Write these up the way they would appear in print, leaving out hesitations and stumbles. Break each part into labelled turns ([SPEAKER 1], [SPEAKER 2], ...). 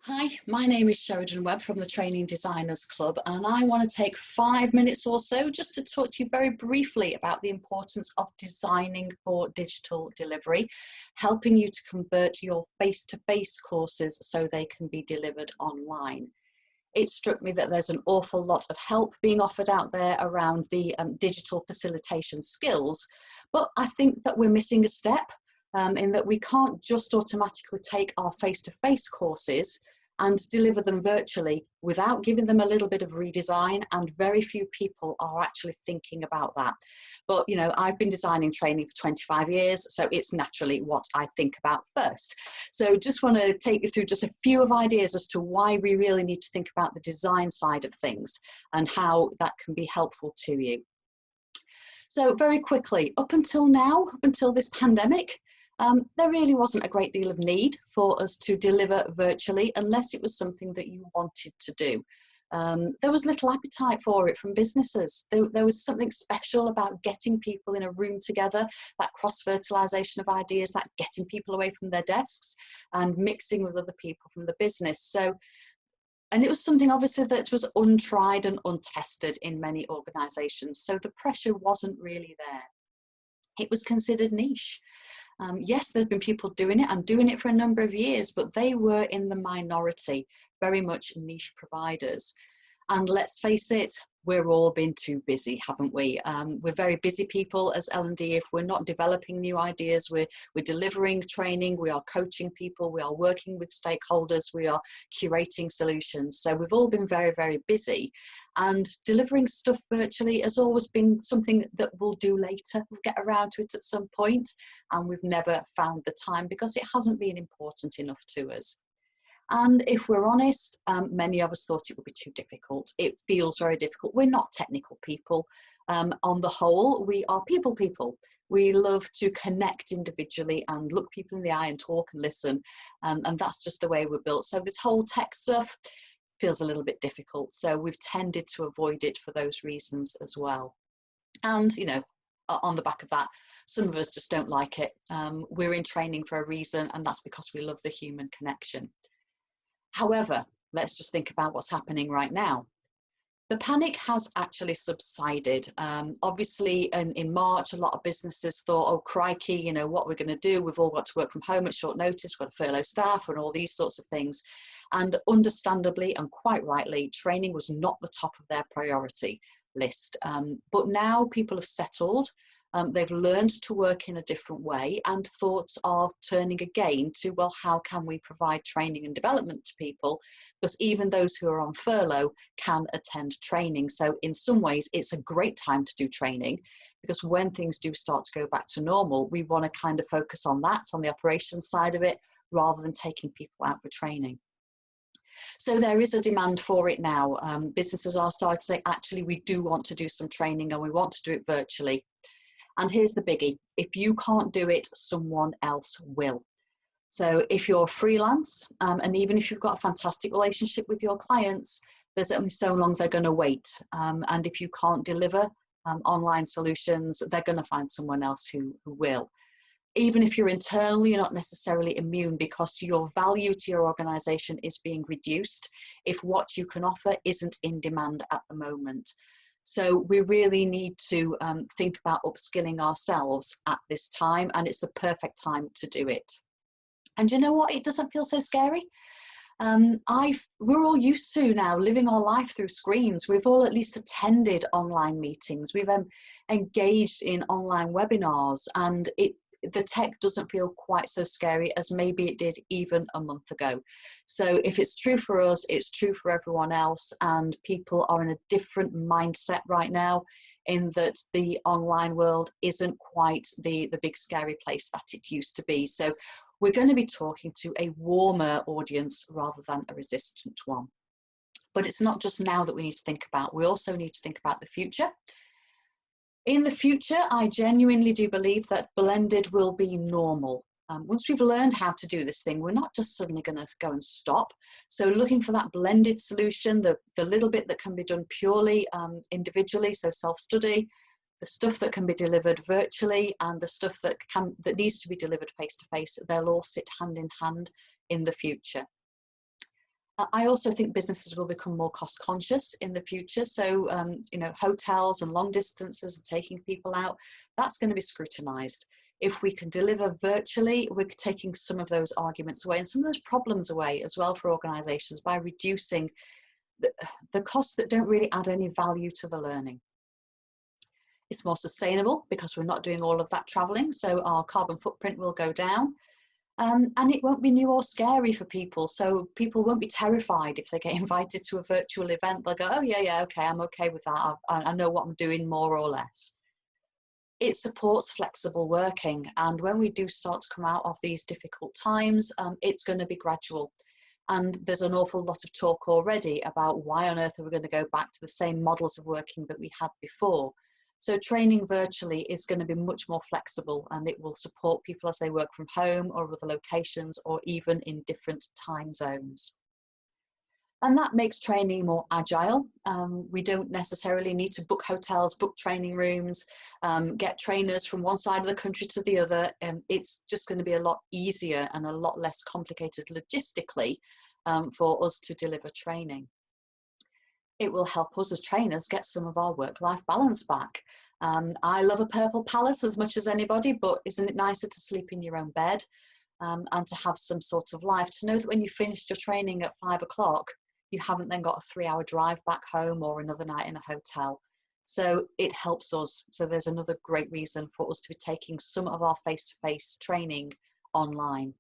[SPEAKER 1] Hi, my name is Sheridan Webb from the Training Designers Club, and I want to take 5 minutes or so just to talk to you very briefly about the importance of designing for digital delivery, helping you to convert your face-to-face courses so they can be delivered online. It struck me that there's an awful lot of help being offered out there around the digital facilitation skills, but I think that we're missing a step in that we can't just automatically take our face-to-face courses and deliver them virtually without giving them a little bit of redesign, and very few people are actually thinking about that. But you know, I've been designing training for 25 years, so it's naturally what I think about first. So just want to take you through just a few of ideas as to why we really need to think about the design side of things and how that can be helpful to you. So very quickly, up until now, up until this pandemic, there really wasn't a great deal of need for us to deliver virtually unless it was something that you wanted to do. There was little appetite for it from businesses. There was something special about getting people in a room together, that cross-fertilization of ideas, that getting people away from their desks and mixing with other people from the business. And it was something obviously that was untried and untested in many organizations. So the pressure wasn't really there. It was considered niche. Yes, there's been people doing it and doing it for a number of years, but they were in the minority, very much niche providers. And let's face it, we're all been too busy, haven't we? We're very busy people as L&D. If we're not developing new ideas, we're delivering training, we are coaching people, we are working with stakeholders, we are curating solutions. So we've all been very, very busy. And delivering stuff virtually has always been something that we'll do later. We'll get around to it at some point, and we've never found the time because it hasn't been important enough to us. And if we're honest, many of us thought it would be too difficult. It feels very difficult. We're not technical people. On the whole, we are people. We love to connect individually and look people in the eye and talk and listen. And that's just the way we're built. So this whole tech stuff feels a little bit difficult. So we've tended to avoid it for those reasons as well. And, you know, on the back of that, some of us just don't like it. We're in training for a reason, and that's because we love the human connection. However, let's just think about what's happening right now. The panic has actually subsided. Obviously, in March, a lot of businesses thought, oh, crikey, you know, what we're going to do? We've all got to work from home at short notice, we've got to furlough staff and all these sorts of things. And understandably and quite rightly, training was not the top of their priority list. But now people have settled. They've learned to work in a different way, and thoughts are turning again to, well, how can we provide training and development to people? Because even those who are on furlough can attend training. So in some ways, it's a great time to do training, because when things do start to go back to normal, we want to kind of focus on that, on the operations side of it, rather than taking people out for training. So there is a demand for it now. Businesses are starting to say, actually, we do want to do some training and we want to do it virtually. And here's the biggie: if you can't do it, someone else will. So if you're freelance, and even if you've got a fantastic relationship with your clients, there's only so long they're going to wait. And if you can't deliver online solutions, they're going to find someone else who will. Even if you're internal, you're not necessarily immune, because your value to your organization is being reduced if what you can offer isn't in demand at the moment. So we really need to think about upskilling ourselves at this time, and it's the perfect time to do it. And you know what? It doesn't feel so scary. We're all used to now living our life through screens. We've all at least attended online meetings. We've engaged in online webinars, and the tech doesn't feel quite so scary as maybe it did even a month ago. So if it's true for us, it's true for everyone else, and people are in a different mindset right now, in that the online world isn't quite the big scary place that it used to be. So we're going to be talking to a warmer audience rather than a resistant one. But it's not just now that we need to think about, we also need to think about the future. In the future, I genuinely do believe that blended will be normal. Once we've learned how to do this thing, we're not just suddenly going to go and stop. So looking for that blended solution, the little bit that can be done purely individually, so self-study, the stuff that can be delivered virtually, and the stuff that needs to be delivered face-to-face, they'll all sit hand in hand in the future. I also think businesses will become more cost conscious in the future. So, hotels and long distances and taking people out, that's going to be scrutinized. If we can deliver virtually, we're taking some of those arguments away and some of those problems away as well for organizations by reducing the costs that don't really add any value to the learning. It's more sustainable because we're not doing all of that traveling, so our carbon footprint will go down. And it won't be new or scary for people. So people won't be terrified if they get invited to a virtual event. They'll go, oh yeah, okay, I'm okay with that. I know what I'm doing, more or less. It supports flexible working. And when we do start to come out of these difficult times, it's going to be gradual. And there's an awful lot of talk already about why on earth are we going to go back to the same models of working that we had before. So training virtually is going to be much more flexible, and it will support people as they work from home or other locations or even in different time zones. And that makes training more agile. We don't necessarily need to book hotels, book training rooms, get trainers from one side of the country to the other. It's just going to be a lot easier and a lot less complicated logistically for us to deliver training. It will help us as trainers get some of our work-life balance back. I love a purple palace as much as anybody, but isn't it nicer to sleep in your own bed and to have some sort of life? To know that when you finished your training at 5 o'clock, you haven't then got a 3-hour drive back home or another night in a hotel. So it helps us. So there's another great reason for us to be taking some of our face-to-face training online.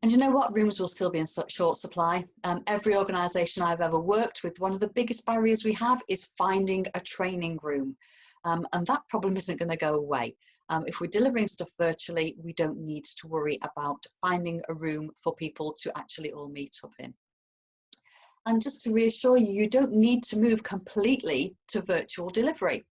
[SPEAKER 1] And you know what? Rooms will still be in short supply. Every organisation I've ever worked with, one of the biggest barriers we have is finding a training room. And that problem isn't going to go away. If we're delivering stuff virtually, we don't need to worry about finding a room for people to actually all meet up in. And just to reassure you, you don't need to move completely to virtual delivery.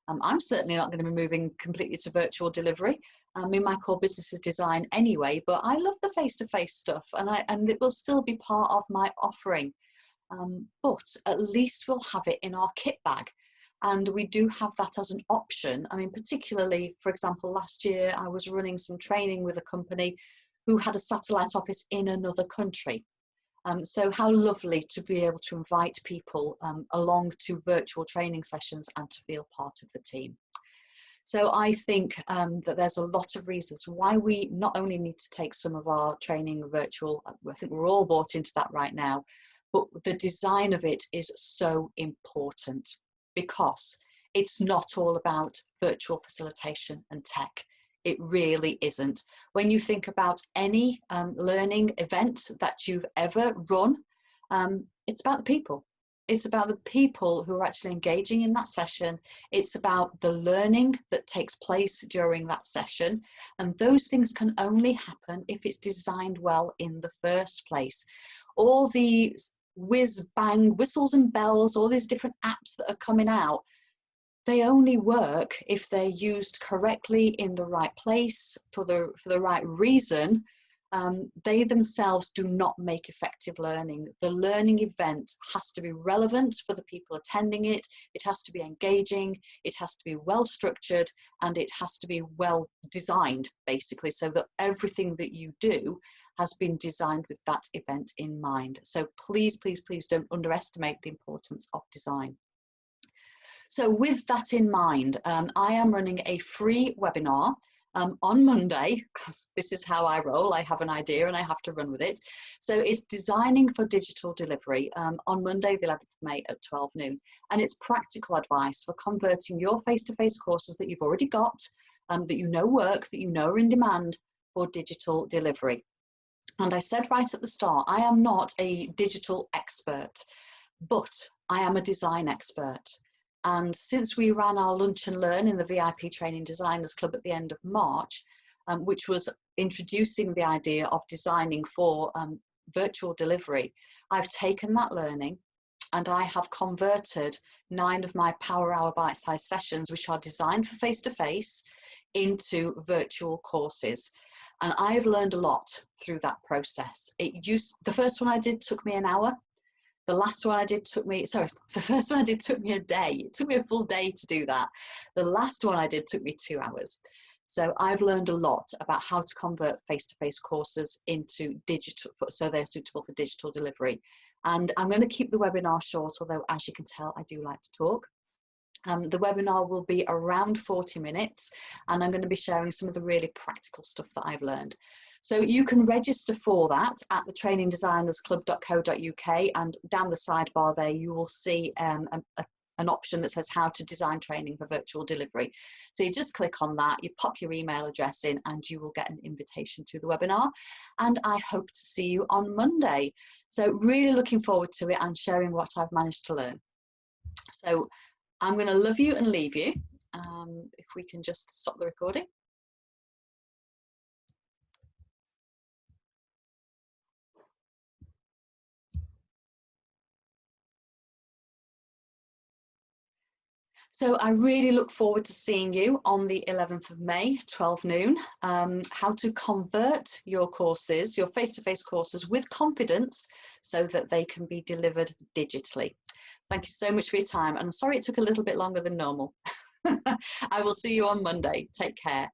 [SPEAKER 1] I'm certainly not going to be moving completely to virtual delivery. My core business is design anyway, but I love the face-to-face stuff, and it will still be part of my offering. But at least we'll have it in our kit bag. And we do have that as an option. I mean, particularly, for example, last year I was running some training with a company who had a satellite office in another country. So how lovely to be able to invite people along to virtual training sessions and to feel part of the team. So I think that there's a lot of reasons why we not only need to take some of our training virtual, I think we're all bought into that right now, but the design of it is so important because it's not all about virtual facilitation and tech. It really isn't. When you think about any learning event that you've ever run, it's about the people. It's about the people who are actually engaging in that session. It's about the learning that takes place during that session. And those things can only happen if it's designed well in the first place. All the whiz bang whistles and bells, all these different apps that are coming out, they only work if they're used correctly in the right place for the right reason. They themselves do not make effective learning. The learning event has to be relevant for the people attending it. It has to be engaging. It has to be well structured, and it has to be well designed, basically, so that everything that you do has been designed with that event in mind. So please, please, please don't underestimate the importance of design. So with that in mind, I am running a free webinar on Monday, because this is how I roll. I have an idea and I have to run with it. So it's Designing for Digital Delivery on Monday, the 11th of May at 12 noon. And it's practical advice for converting your face-to-face courses that you've already got, that you know work, that you know are in demand for digital delivery. And I said right at the start, I am not a digital expert, but I am a design expert. And since we ran our Lunch and Learn in the VIP Training Designers Club at the end of March, which was introducing the idea of designing for virtual delivery, I've taken that learning and I have converted 9 of my Power Hour bite-sized sessions, which are designed for face-to-face, into virtual courses. And I've learned a lot through that process. The first one I did took me an hour. The last one I did took me, the first one I did took me a day. It took me a full day to do that. The last one I did took me 2 hours. So I've learned a lot about how to convert face-to-face courses into digital, so they're suitable for digital delivery. And I'm going to keep the webinar short, although as you can tell, I do like to talk. The webinar will be around 40 minutes, and I'm going to be sharing some of the really practical stuff that I've learned. So you can register for that at the trainingdesignersclub.co.uk, and down the sidebar there you will see an option that says how to design training for virtual delivery. So you just click on that, you pop your email address in, and you will get an invitation to the webinar. And I hope to see you on Monday. So really looking forward to it and sharing what I've managed to learn. So I'm going to love you and leave you. If we can just stop the recording. So I really look forward to seeing you on the 11th of May, 12 noon, how to convert your courses, your face-to-face courses with confidence so that they can be delivered digitally. Thank you so much for your time. And I'm sorry it took a little bit longer than normal. I will see you on Monday. Take care.